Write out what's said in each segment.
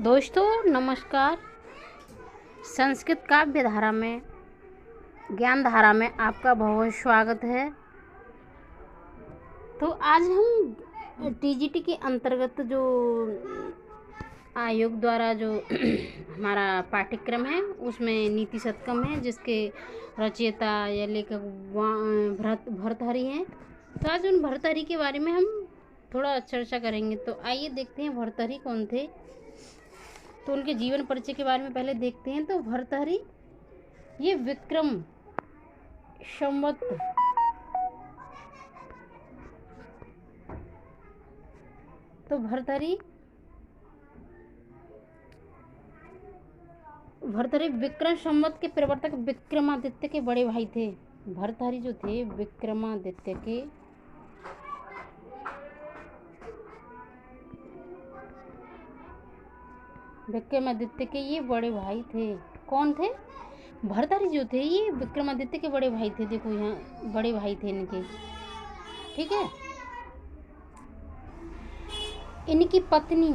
दोस्तों नमस्कार। संस्कृत काव्य धारा में, ज्ञान धारा में आपका बहुत स्वागत है। तो आज हम टीजीटी के अंतर्गत जो आयोग द्वारा जो हमारा पाठ्यक्रम है उसमें नीति शतकम है, जिसके रचयिता या लेखक भर्तृहरि हैं। तो आज उन भर्तृहरि के बारे में हम थोड़ा चर्चा करेंगे। तो आइए देखते हैं भर्तृहरि कौन थे। तो उनके जीवन परिचय के बारे में पहले देखते हैं। तो भर्तृहरि ये विक्रम संवत भर्तृहरि विक्रम संवत के प्रवर्तक विक्रमादित्य के बड़े भाई थे। भर्तृहरि जो थे विक्रमादित्य के ये बड़े भाई थे। कौन थे? भर्तृहरि जो थे ये विक्रमादित्य के बड़े भाई थे। देखो यहाँ बड़े भाई थे इनके, ठीक है। इनकी पत्नी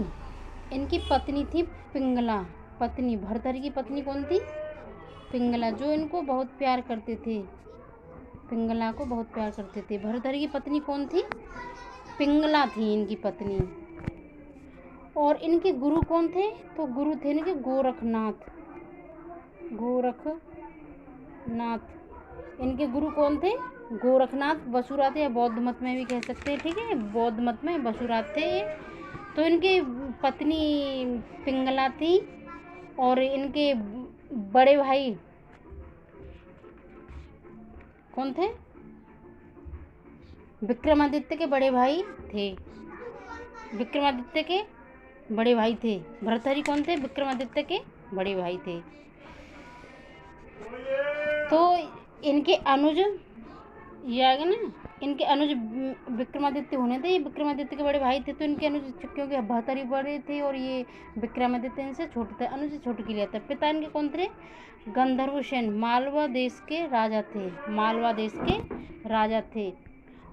थी पिंगला। भर्तृहरि की पत्नी कौन थी? पिंगला, जो इनको बहुत प्यार करते थे। पिंगला को बहुत प्यार करते थे। भर्तृहरि की पत्नी कौन थी? पिंगला थी इनकी पत्नी। और इनके गुरु कौन थे? तो गुरु थे इनके गोरखनाथ। इनके गुरु कौन थे? गोरखनाथ बसुरा थे, या बौद्ध मत में भी कह सकते हैं, ठीक है। बौद्ध मत में बसुरात थे ये। तो इनके पत्नी पिंगला थी और इनके बड़े भाई कौन थे? विक्रमादित्य के बड़े भाई थे। विक्रमादित्य के बड़े भाई थे। भर्तृहरि कौन थे? विक्रमादित्य के बड़े भाई थे। तो इनके अनुज, ये आ गया ना, इनके अनुज विक्रमादित्य होने थे। ये विक्रमादित्य के बड़े भाई थे। तो इनके अनुज, क्योंकि भर्तृहरि बड़े थे और ये विक्रमादित्य इनसे छोटे थे, अनुज छोटे के लिए था। पिता इनके कौन थे? गंधर्वसेन, मालवा देश के राजा थे।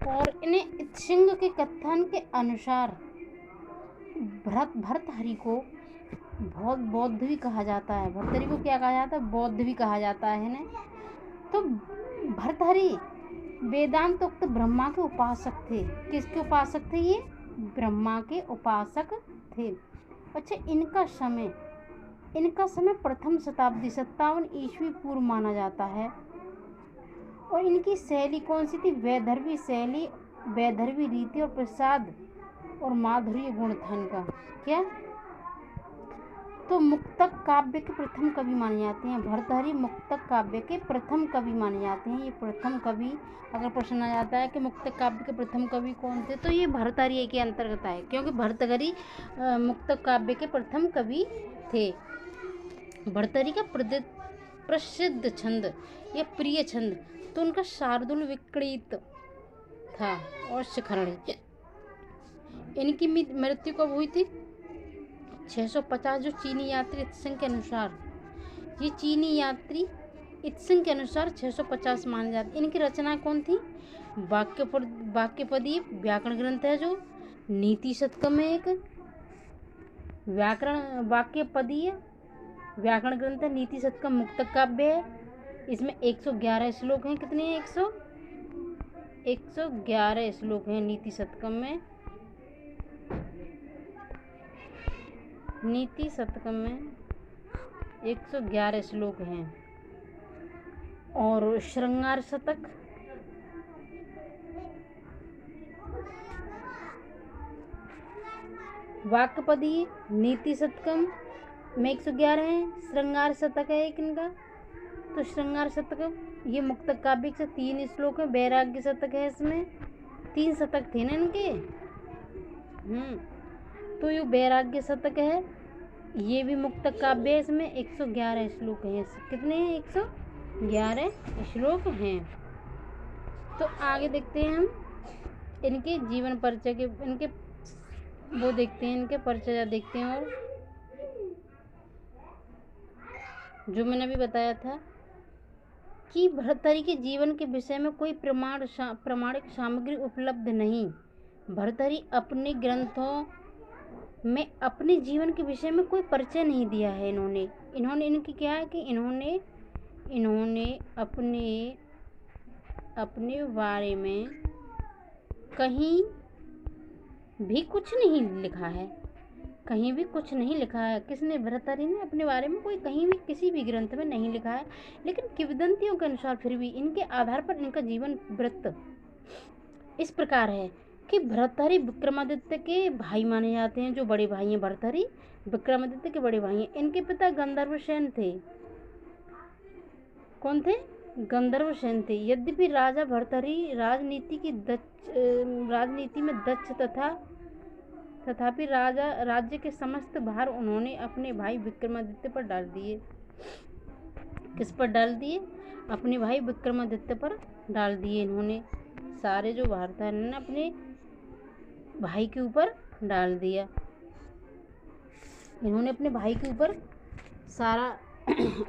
और इन्हें इत्सिंग के कथन के अनुसार भर्तृहरि को बहुत बौद्ध भी कहा जाता है। भर्तृहरि को क्या कहा जाता है? बौद्ध भी कहा जाता है इन्हें। तो भर्तृहरि वेदांतोक्त ब्रह्मा के उपासक थे। किसके उपासक थे ये? ब्रह्मा के उपासक थे। अच्छा, इनका समय प्रथम शताब्दी 57 ईस्वी पूर्व माना जाता है। और इनकी शैली कौन सी थी? वैदर्भी शैली, वैदर्भी रीति और प्रसाद और माधुर्य गुण था इनका। क्या? तो मुक्तक काव्य के प्रथम कवि माने जाते हैं। भर्तृहरि मुक्तक काव्य के प्रथम कवि माने जाते हैं। ये प्रथम कवि, अगर प्रश्न आ जाता है कि मुक्तक काव्य के प्रथम कवि कौन थे, तो ये भर्तृहरि के अंतर्गत आए, क्योंकि भर्तृहरि मुक्तक काव्य के प्रथम कवि थे। भर्तृहरि का प्रसिद्ध छंद या प्रिय छंद तो उनका शार्दुल विक्रीत था और शिखरणी। इनकी मृत्यु कब हुई थी? 650। जो चीनी यात्री इत्सिंग के अनुसार, ये चीनी यात्री इत्सिंग के अनुसार 650 माने जाते। इनकी रचना कौन थी? वाक्यपदीय व्याकरण ग्रंथ है, जो नीति शतकम में एक वाक्यपदीय व्याकरण ग्रंथ है। नीति शतकम मुक्तक काव्य है। इसमें 111 श्लोक हैं। कितने हैं? 111 श्लोक हैं नीति शतकम में। नीति शतकम में 111 श्लोक हैं। और श्रृंगार शतक, वाक्यपदीय नीति शतकम में 111 हैं। श्रृंगार शतक है एक इनका। तो श्रृंगार शतक ये मुक्तक काव्य से 3 श्लोक है। वैराग्य शतक है, इसमें 3 शतक थे ना इनके। तो ये वैराग्य शतक है, ये भी मुक्तक काव्य है। इसमें 111 श्लोक हैं। कितने हैं? 111 श्लोक हैं। तो आगे देखते हैं हम इनके जीवन परिचय के, इनके वो देखते हैं, इनके परिचय देखते हैं। और जो मैंने अभी बताया था कि भर्तृहरि के जीवन के विषय में कोई प्रमाणिक सामग्री उपलब्ध नहीं। भर्तृहरि अपने ग्रंथों में अपने जीवन के विषय में कोई परिचय नहीं दिया है इन्होंने। इनकी क्या है कि इन्होंने अपने बारे में कहीं भी कुछ नहीं लिखा है, कहीं भी कुछ नहीं लिखा है। किसने? भर्तृहरि ने अपने बारे में कोई कहीं भी किसी भी ग्रंथ में नहीं लिखा है। लेकिन किंवदंतियों के अनुसार फिर भी इनके आधार पर इनका जीवन वृत्त इस प्रकार है कि भर्तृहरि विक्रमादित्य के भाई माने जाते हैं। जो बड़े भाई हैं भर्तृहरि विक्रमादित्य के बड़े भाई हैं। इनके पिता गंधर्वसेन थे। कौन थे? गंधर्वसेन थे। यद्यपि राजा भर्तृहरि राजनीति में दक्ष तथापि राज्य के समस्त भार उन्होंने अपने भाई विक्रमादित्य पर डाल दिए। किस पर डाल दिए? अपने भाई विक्रमादित्य पर डाल दिए। इन्होंने सारे जो भार था इन्होंने अपने भाई के ऊपर डाल दिया। इन्होंने अपने भाई के ऊपर सारा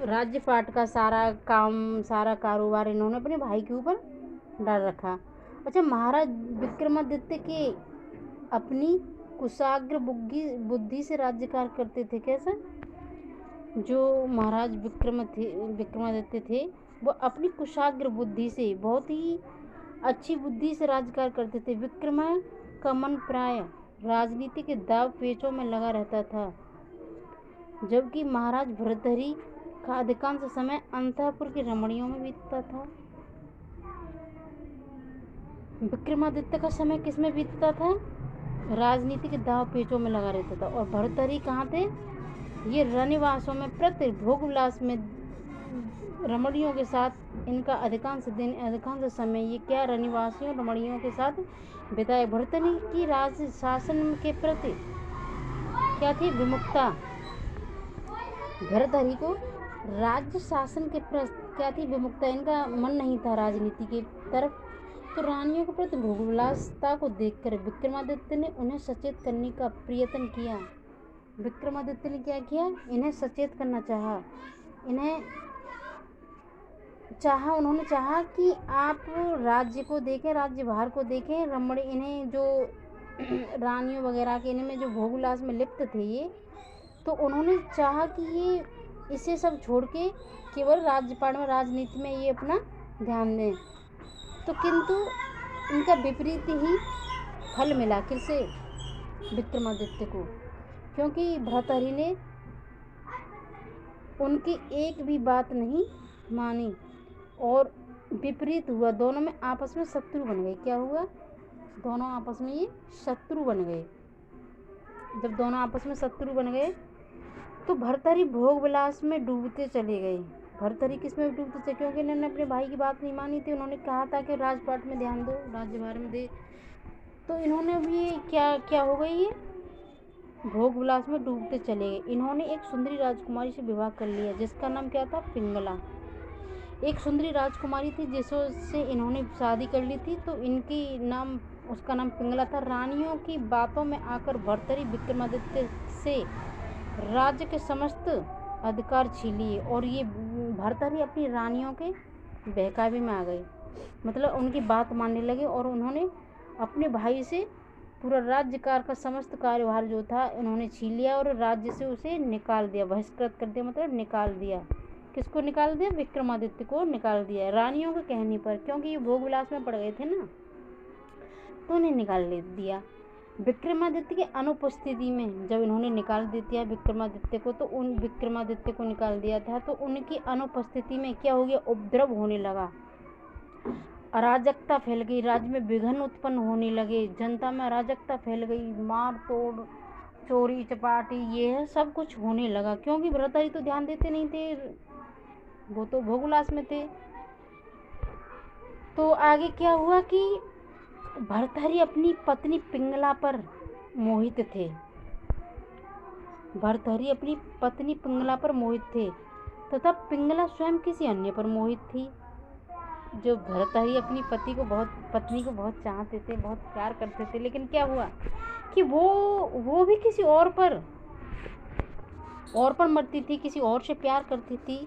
राज्यपाट का सारा काम, सारा कारोबार इन्होंने अपने भाई के ऊपर डाल रखा। अच्छा, महाराज विक्रमादित्य के अपनी कुशाग्र बुद्धि से राज्यकार करते थे। कैसे? जो महाराज विक्रमादित्य थे वो अपनी कुशाग्र बुद्धि से, बहुत ही अच्छी बुद्धि से राज्यकार करते थे। विक्रमा का मन प्राय राजनीति के दाव पेचों में लगा रहता था, जबकि महाराज भर्तृहरि का अधिकांश समय अंतःपुर की रमणियों में बीतता था। विक्रमादित्य का समय किस में बीतता था? राजनीति के दाव पेचों में लगा रहता था। और भर्तृहरि कहाँ थे? ये रनिवासों में प्रति भोग विलास में रमणियों के साथ इनका अधिकांश समय ये क्या रनिवासियों रमणियों के साथ बिताए। भर्तृहरि की राज शासन के प्रति क्या थी? विमुखता। भर्तृहरि को राज्य शासन के प्रति क्या थी? विमुखता। इनका मन नहीं था राजनीति की तरफ। तो रानियों के प्रति भोगविलासता को देखकर विक्रमादित्य ने उन्हें सचेत करने का प्रयत्न किया। विक्रमादित्य ने क्या किया? इन्हें सचेत करना चाहा। उन्होंने चाहा कि आप राज्य को देखें, राज्यभार को देखें। रमणी इन्हें जो रानियों वगैरह के इनमें जो भोगविलास में लिप्त थे ये, तो उन्होंने चाहा कि ये इसे सब छोड़ के केवल राज्यपाट में, राजनीति में ये अपना ध्यान दें। तो किंतु इनका विपरीत ही फल मिला। किसे? विक्रमादित्य को। क्योंकि भर्तृहरि ने उनकी एक भी बात नहीं मानी और विपरीत हुआ। दोनों में आपस में शत्रु बन गए। क्या हुआ? दोनों आपस में ये शत्रु बन गए। जब दोनों आपस में शत्रु बन गए तो भर्तृहरि भोग विलास में डूबते चले गए। भर्तृहरि किस में डूबते थे? क्योंकि इन्होंने अपने भाई की बात नहीं मानी थी। उन्होंने कहा था कि राजपाट में ध्यान दो, राज्यभार में दे। तो इन्होंने भी क्या हो गई? ये भोग विलास में डूबते चले गए। इन्होंने एक सुंदरी राजकुमारी से विवाह कर लिया जिसका नाम क्या था? पिंगला। एक सुंदरी राजकुमारी थी जिससे इन्होंने शादी कर ली थी। तो उसका नाम पिंगला था। रानियों की बातों में आकर भर्तृहरि विक्रमादित्य से राज्य के समस्त अधिकार छीन लिए और ये भर्तृहरि अपनी रानियों के बहकावे में आ गए। मतलब उनकी बात मानने लगे और उन्होंने अपने भाई से पूरा राज्यकार का समस्त कार्यभार जो था उन्होंने छीन लिया और राज्य से उसे निकाल दिया, बहिष्कृत कर दिया। मतलब निकाल दिया। किसको निकाल दिया? विक्रमादित्य को निकाल दिया रानियों के कहने पर। क्योंकि ये भोग विलास में पड़ गए थे ना, तो उन्हें निकाल दिया। विक्रमादित्य की अनुपस्थिति में जब इन्होंने निकाल दिया विक्रमादित्य को, तो उन विक्रमादित्य को निकाल दिया था, तो उनकी अनुपस्थिति में क्या हो गया? उपद्रव होने लगा, अराजकता फैल गई, राज्य में विघ्न उत्पन्न होने लगे, जनता में अराजकता फैल गई, मार तोड़, चोरी चपाटी, ये सब कुछ होने लगा। क्योंकि भर्तृहरि तो ध्यान देते नहीं थे, वो तो भोगविलास में थे। तो आगे क्या हुआ कि भर्तृहरि अपनी पत्नी पिंगला पर मोहित थे। भर्तृहरि अपनी पत्नी पिंगला पर मोहित थे तथा पिंगला स्वयं किसी अन्य पर मोहित थी। जो भर्तृहरि अपनी पत्नी को बहुत चाहते थे, बहुत प्यार करते थे, लेकिन क्या हुआ कि वो भी किसी और पर मरती थी, किसी और से प्यार करती थी।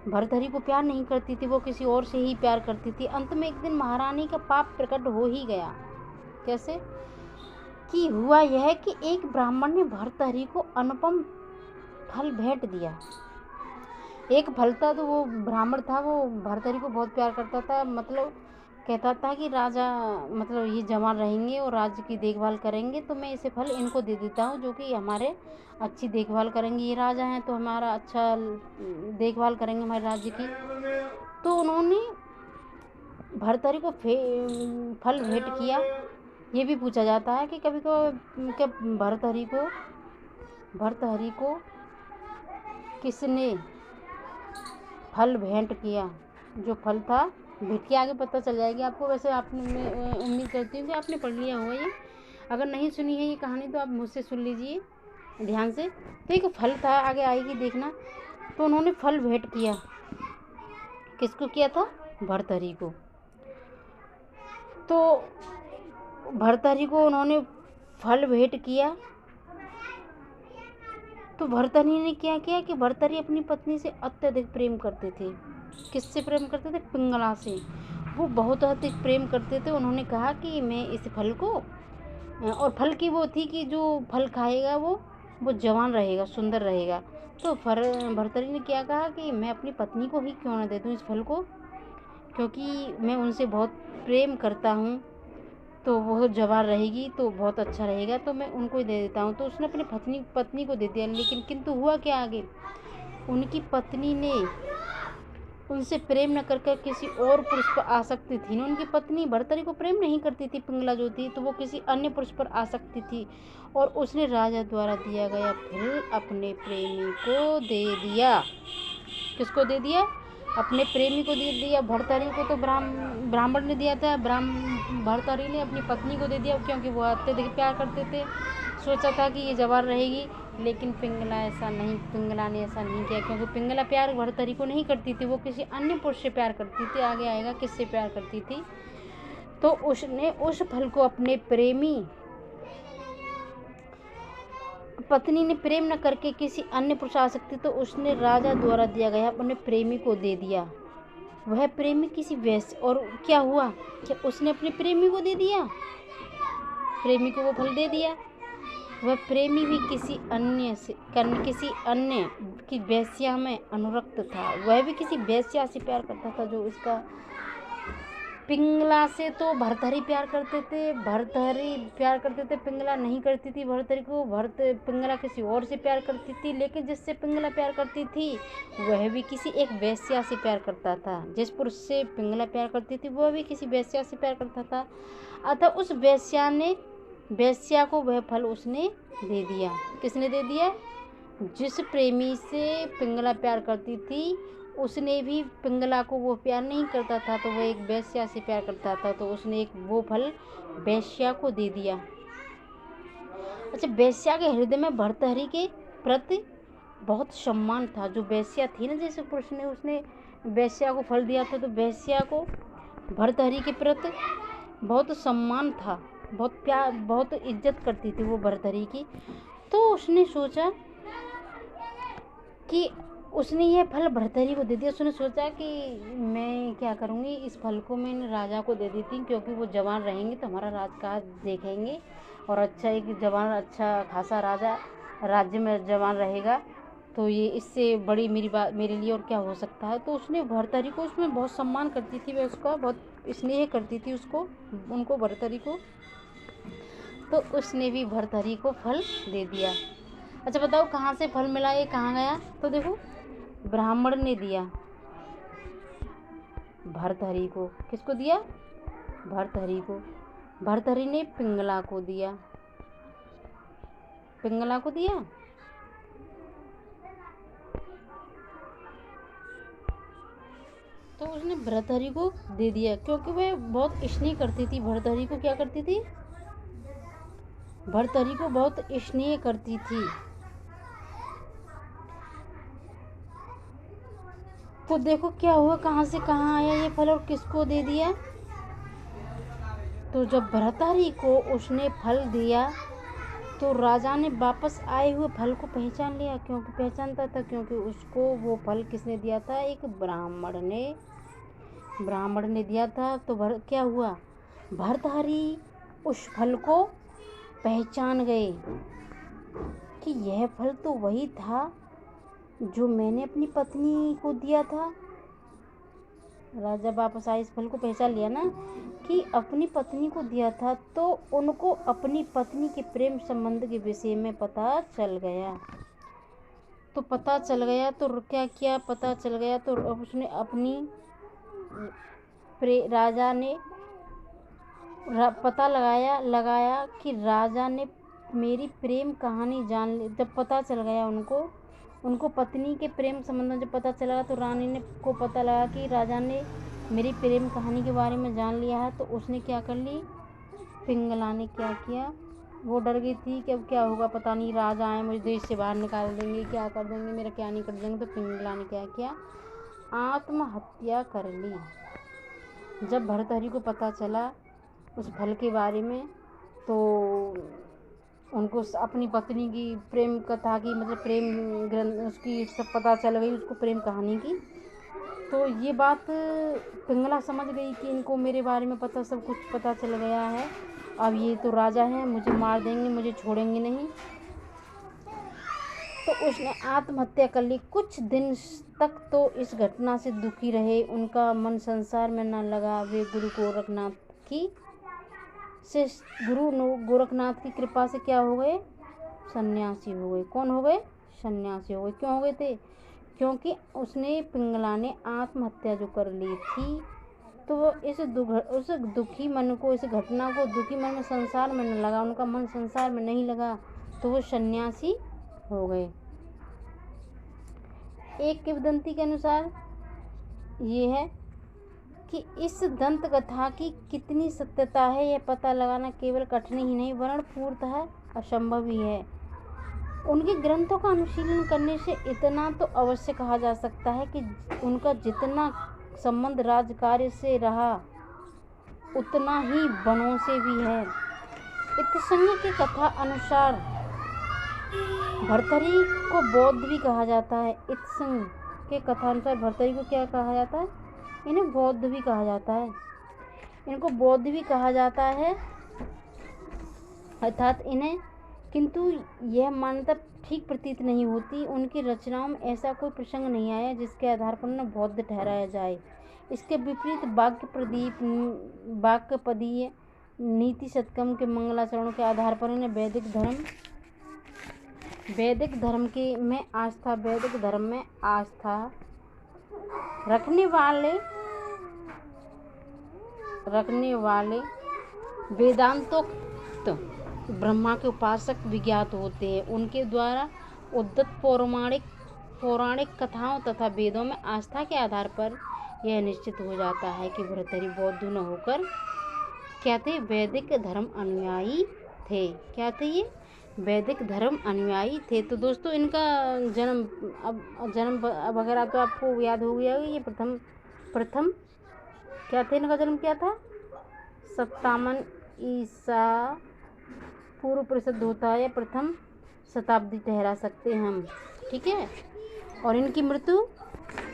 भर्तृहरि को प्यार नहीं करती थी, वो किसी और से ही प्यार करती थी। अंत में एक दिन महारानी का पाप प्रकट हो ही गया। कैसे? कि हुआ यह कि एक ब्राह्मण ने भर्तहरि को अनुपम फल भेंट दिया। एक फल था, तो वो ब्राह्मण था, वो भर्तहरि को बहुत प्यार करता था। मतलब कहता था कि राजा, मतलब ये जवान रहेंगे और राज्य की देखभाल करेंगे, तो मैं इसे फल इनको दे देता हूँ जो कि हमारे अच्छी देखभाल करेंगे। ये राजा हैं तो हमारा अच्छा देखभाल करेंगे हमारे राज्य की। तो उन्होंने भर्तहरि को फल भेंट किया। ये भी पूछा जाता है कि कभी कभी भर्तहरि को किसने फल भेंट किया। जो फल था भेंट के आगे पता चल जाएगी आपको। वैसे आपने, मैं उम्मीद करती हूँ कि आपने पढ़ लिया होगा ये। अगर नहीं सुनी है ये कहानी तो आप मुझसे सुन लीजिए ध्यान से। तो एक फल था, आगे आएगी देखना। तो उन्होंने फल भेंट किया। किसको किया था? भर्तहरि को। तो भर्तहरि को उन्होंने फल भेंट किया। तो भर्तहरि ने क्या किया कि भर्तहरि अपनी पत्नी से अत्यधिक प्रेम करते थे। किससे प्रेम करते थे? पिंगला से। वो बहुत अधिक प्रेम करते थे। उन्होंने कहा कि मैं इस फल को, और फल की वो थी कि जो फल खाएगा वो जवान रहेगा, सुंदर रहेगा। तो भर्तहरि ने क्या कहा कि मैं अपनी पत्नी को ही क्यों न दे दूँ इस फल को, क्योंकि मैं उनसे बहुत प्रेम करता हूँ, तो वो जवान रहेगी तो बहुत अच्छा रहेगा, तो मैं उनको ही दे देता हूँ। तो उसने अपनी पत्नी को दे दिया। लेकिन किंतु हुआ क्या आगे? उनकी पत्नी ने उनसे प्रेम न कर किसी और पुरुष पर आसक्ति थी ना। उनकी पत्नी भर्तहरि को प्रेम नहीं करती थी, पिंगला जो थी, तो वो किसी अन्य पुरुष पर आसक्ति थी। और उसने राजा द्वारा दिया गया फल अपने प्रेमी को दे दिया। किसको दे दिया? अपने प्रेमी को दे दिया। भर्तहरि को तो ब्राह्मण ने दिया था, भर्तहरि ने अपनी पत्नी को दे दिया, क्योंकि वो अत्यधिक प्यार करते थे। सोचा था कि ये जवान रहेगी। लेकिन पिंगला ने ऐसा नहीं किया, क्योंकि पिंगला प्यार भर्तहरि को नहीं करती थी, वो किसी अन्य पुरुष से प्यार करती थी। आगे आएगा किससे प्यार करती थी। तो उसने उस फल को अपने प्रेमी पत्नी ने प्रेम न करके किसी अन्य पुरुष आसक्ति, तो उसने राजा द्वारा दिया गया अपने प्रेमी को दे दिया। वह प्रेमी किसी वैश्य, और क्या हुआ कि उसने अपने प्रेमी को दे दिया, प्रेमी को वो फल दे दिया। वह प्रेमी भी किसी अन्य की वेश्या में अनुरक्त था। वह भी किसी वेश्या से प्यार करता था जो इसका। पिंगला से तो भर्तहरि प्यार करते थे, पिंगला नहीं करती थी भर्तहरि को। पिंगला किसी और से प्यार करती थी। लेकिन जिससे पिंगला प्यार करती थी वह भी किसी एक वेश्या से प्यार करता था। जिस पुरुष से पिंगला प्यार करती थी वह भी किसी वेश्या से प्यार करता था। अतः उस वेश्या को वह फल उसने दे दिया। किसने दे दिया? जिस प्रेमी से पिंगला प्यार करती थी उसने भी पिंगला को वो प्यार नहीं करता था, तो वो एक वेश्या से प्यार करता था, तो उसने वो फल वेश्या को दे दिया। अच्छा, वेश्या के हृदय में भर्तहरि के प्रति बहुत सम्मान था। जो वेश्या थी ना, जैसे पुरुष ने उसने वेश्या को फल दिया था, तो वेश्या को भर्तहरि के प्रति बहुत सम्मान था, बहुत प्यार, बहुत इज्जत करती थी वो भर्तहरि की। तो उसने सोचा कि उसने यह फल भर्तहरि को दे दिया। उसने सोचा कि मैं क्या करूँगी, इस फल को मैं राजा को दे देती, क्योंकि वो जवान रहेंगे तो हमारा राजकाज देखेंगे, और अच्छा एक जवान, अच्छा खासा राजा राज्य में जवान रहेगा, तो ये इससे बड़ी मेरे लिए और क्या हो सकता है। तो उसने भर्तहरि को, उसमें बहुत सम्मान करती थी, वह उसका बहुत स्नेह करती थी उनको भर्तहरि को। तो उसने भी भर्तहरि को फल दे दिया। अच्छा बताओ कहाँ से फल मिला, ये कहाँ गया? तो देखो, ब्राह्मण ने दिया भर्तहरि को। किसको दिया? भर्तहरि को। भर्तहरि ने पिंगला को दिया। तो उसने भर्तहरि को दे दिया, क्योंकि वह बहुत स्नेह करती थी भर्तहरि को। क्या करती थी? भर्तहरि को बहुत स्नेह करती थी। तो देखो क्या हुआ, कहाँ से कहाँ आया ये फल और किसको दे दिया। तो जब भर्तहरि को उसने फल दिया तो राजा ने वापस आए हुए फल को पहचान लिया, क्योंकि पहचानता था, क्योंकि उसको वो फल किसने दिया था? एक ब्राह्मण ने दिया था। तो क्या हुआ, भर्तहरि उस फल को पहचान गए कि यह फल तो वही था जो मैंने अपनी पत्नी को दिया था। राजा वापस आए, इस फल को पहचान लिया ना कि अपनी पत्नी को दिया था, तो उनको अपनी पत्नी के प्रेम संबंध के विषय में पता चल गया। तो पता चल गया तो क्या किया, पता चल गया तो अब उसने अपनी राजा ने पता लगाया कि राजा ने मेरी प्रेम कहानी जान ली। जब पता चल गया उनको पत्नी के प्रेम संबंध में जब पता चला तो रानी ने को पता लगा कि राजा ने मेरी प्रेम कहानी के बारे में जान लिया है। तो उसने क्या कर ली, पिंगला ने क्या किया, वो डर गई थी कि अब क्या होगा, पता नहीं राजा आए मुझे देश से बाहर निकाल देंगे, क्या कर देंगे, मेरा क्या नहीं कर देंगे। तो पिंगला ने क्या किया, आत्महत्या कर ली। जब भर्तहरि को पता चला उस फल के बारे में तो उनको अपनी पत्नी की प्रेम कथा की, मतलब प्रेम ग्रंथ उसकी सब पता चल गई, उसको प्रेम कहानी की। तो ये बात पिंगला समझ गई कि इनको मेरे बारे में पता, सब कुछ पता चल गया है, अब ये तो राजा हैं, मुझे मार देंगे, मुझे छोड़ेंगे नहीं। तो उसने आत्महत्या कर ली। कुछ दिन तक तो इस घटना से दुखी रहे, उनका मन संसार में न लगा। वे गुरु गोरखनाथ की कृपा से क्या हो गए, सन्यासी हो गए। कौन हो गए, सन्यासी हो गए। क्यों हो गए थे, क्योंकि उसने पिंगला ने आत्महत्या जो कर ली थी, तो वो उस दुखी मन को, इस घटना को दुखी मन में संसार में न लगा, उनका मन संसार में नहीं लगा, तो वो सन्यासी हो गए। एक किंवदंती के अनुसार ये है कि इस दंत कथा की कितनी सत्यता है यह पता लगाना केवल कठिन ही नहीं वरन पूर्णतः असंभव ही है। उनके ग्रंथों का अनुशीलन करने से इतना तो अवश्य कहा जा सकता है कि उनका जितना संबंध राजकार्य से रहा उतना ही वनों से भी है। इत्संग की कथा अनुसार भर्तृहरि को बौद्ध भी कहा जाता है। इत्संग के कथा अनुसार भर्तृहरि को क्या कहा जाता है, इन्हें बौद्ध भी कहा जाता है, इनको बौद्ध भी कहा जाता है अर्थात इन्हें, किंतु यह मान्यता ठीक प्रतीत नहीं होती। उनकी रचनाओं में ऐसा कोई प्रसंग नहीं आया जिसके आधार पर उन्हें बौद्ध ठहराया जाए। इसके विपरीत वाक्यपदीय नीति शतकम के मंगलाचरणों के आधार पर इन्हें वैदिक धर्म में आस्था रखने वाले वेदांतोक्त ब्रह्मा के उपासक विज्ञात होते हैं। उनके द्वारा उद्धत पौराणिक कथाओं तथा वेदों में आस्था के आधार पर यह निश्चित हो जाता है कि भर्तृहरि बौद्ध न होकर क्या थे, वैदिक धर्म अनुयायी थे। क्या थे ये, वैदिक धर्म अनुयायी थे। तो दोस्तों इनका जन्म वगैरह तो आपको याद हो गया। ये प्रथम क्या थे, इनका जन्म क्या था, 57 ईसा पूर्व प्रसिद्ध होता है, या प्रथम शताब्दी ठहरा सकते हैं हम, ठीक है। और इनकी मृत्यु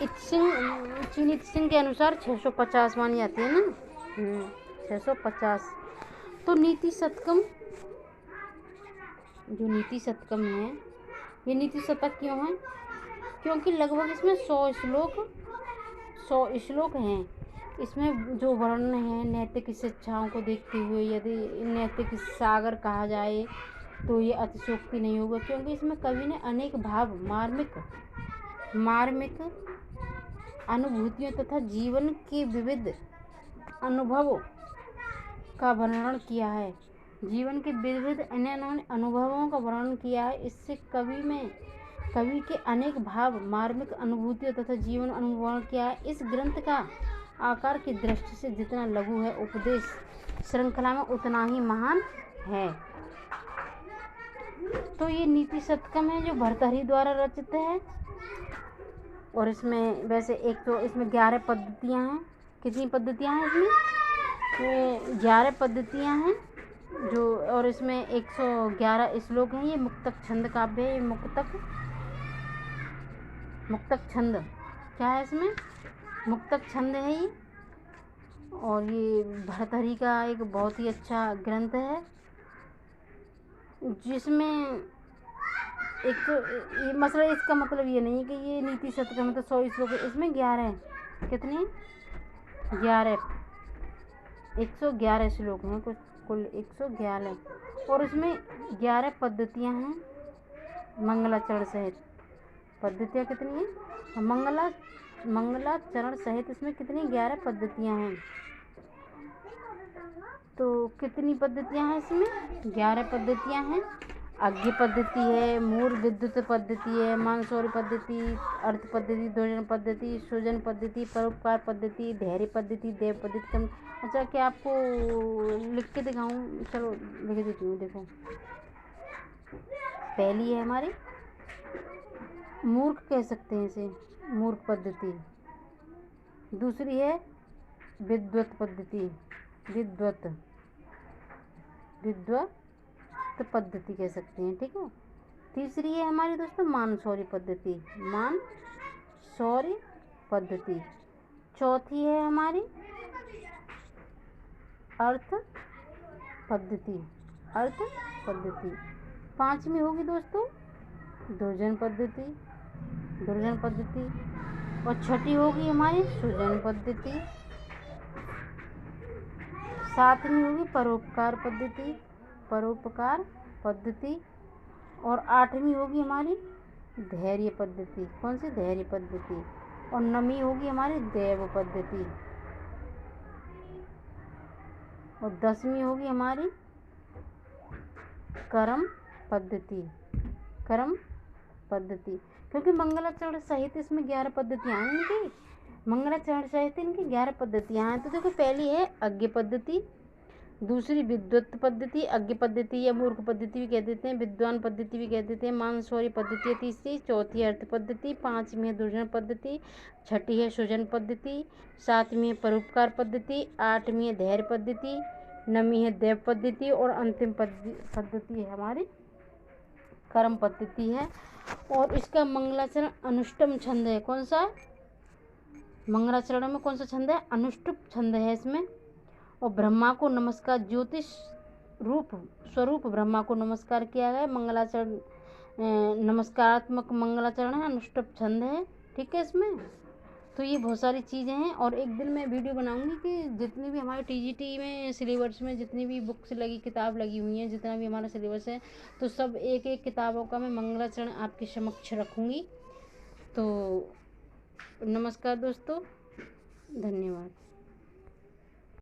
चीनी इत्सिंग के अनुसार 650 मानी जाती है ना, 650। तो नीति शतकम, जो नीति शतकम है, ये नीति शतक क्यों है, क्योंकि लगभग इसमें 100 श्लोक हैं। इसमें जो वर्णन है नैतिक शिक्षाओं को देखते हुए, यदि नैतिक सागर कहा जाए तो ये अतिशयोक्ति नहीं होगा, क्योंकि इसमें कवि ने अनेक भाव मार्मिक अनुभूतियों तथा जीवन के विविध अनुभवों का वर्णन किया है। जीवन के विविध अनुभवों का वर्णन किया है। इससे कवि के अनेक भाव मार्मिक अनुभूतियों तथा जीवन अनुभव किया है। इस ग्रंथ का आकार की दृष्टि से जितना लघु है, उपदेश श्रृंखला में उतना ही महान है। तो ये नीति शतकम है जो भर्तृहरि द्वारा रचित है। और इसमें वैसे एक तो इसमें 11 पद्धतियाँ हैं। कितनी पद्धतियाँ हैं इसमें, 11 पद्धतियाँ हैं जो, और इसमें 111 श्लोक हैं। ये मुक्तक छंद काव्य है। ये मुक्तक छंद क्या है, इसमें मुक्तक छंद है ये। और ये भर्तृहरि का एक बहुत ही अच्छा ग्रंथ है। जिसमें एक तो ये मसला, इसका मतलब ये नहीं कि ये नीति सत्र में तो 100 श्लोक है, इसमें 11 कितनी 11 111 श्लोक हैं कुल 111, और उसमें 11 पद्धतियाँ हैं मंगलाचरण सहित। पद्धतियाँ कितनी हैं मंगलाचरण सहित, इसमें कितनी 11 पद्धतियाँ हैं। तो कितनी पद्धतियाँ हैं इसमें 11 पद्धतियाँ हैं। अज्ञ पद्धति है, मूल विद्युत पद्धति है, मानसौरी पद्धति, अर्थ पद्धति, दोजन पद्धति, सृजन पद्धति, परोपकार पद्धति, धैर्य पद्धति, देव पद्धति। अच्छा, क्या आपको लिख के दिखाऊं? चलो लिख देती हूँ। देखो, पहली है हमारी मूर्ख कह सकते हैं इसे, मूर्ख पद्धति। दूसरी है विद्वत पद्धति, विद्वत पद्धति कह सकते हैं, ठीक है। तीसरी है हमारी दोस्तों मानसौरी पद्धति, मानसौरी पद्धति। चौथी है हमारी अर्थ पद्धति, अर्थ पद्धति। पांचवी होगी दोस्तों दुर्जन पद्धति, दुर्जन पद्धति। और छठी होगी हमारी सृजन पद्धति। सातवीं होगी परोपकार पद्धति, परोपकार पद्धति। और आठवीं होगी हमारी धैर्य पद्धति। कौन सी? धैर्य पद्धति। और नवीं होगी हमारी देव पद्धति। और 10वीं होगी हमारी कर्म पद्धति, कर्म पद्धति। क्योंकि मंगलाचरण सहित इसमें 11 पद्धतियाँ हैं इनकी, मंगलाचरण सहित इनकी 11 पद्धतियाँ हैं। तो देखो, पहली है अज्ञ पद्धति, दूसरी विद्वत पद्धति, अज्ञ पद्धति या मूर्ख पद्धति भी कह देते हैं, विद्वान पद्धति भी कह देते हैं, मानसौरी पद्धति है तीसरी। चौथी अर्थ पद्धति, पांचवी है दुर्जन पद्धति, छठी है सृजन पद्धति, सातवीं है परोपकार पद्धति, आठवीं है धैर्य पद्धति, नवीं है देव पद्धति, और अंतिम पद्धति है हमारी कर्म पद्धति है। और इसका मंगलाचरण अनुष्टुप छंद है। कौन सा? मंगलाचरण में कौन सा छंद है? अनुष्टुप छंद है इसमें। और ब्रह्मा को नमस्कार, ज्योतिष रूप स्वरूप ब्रह्मा को नमस्कार किया गया। मंगलाचरण नमस्कारात्मक मंगलाचरण है, अनुष्टुप छंद है, ठीक है इसमें। तो ये बहुत सारी चीज़ें हैं। और एक दिन मैं वीडियो बनाऊंगी कि जितनी भी हमारे टीजीटी में सिलेबस में जितनी भी बुक्स लगी, किताब लगी हुई हैं, जितना भी हमारा सिलेबस है, तो सब एक एक किताबों का मैं मंगलाचरण आपके समक्ष रखूँगी। तो नमस्कार दोस्तों, धन्यवाद।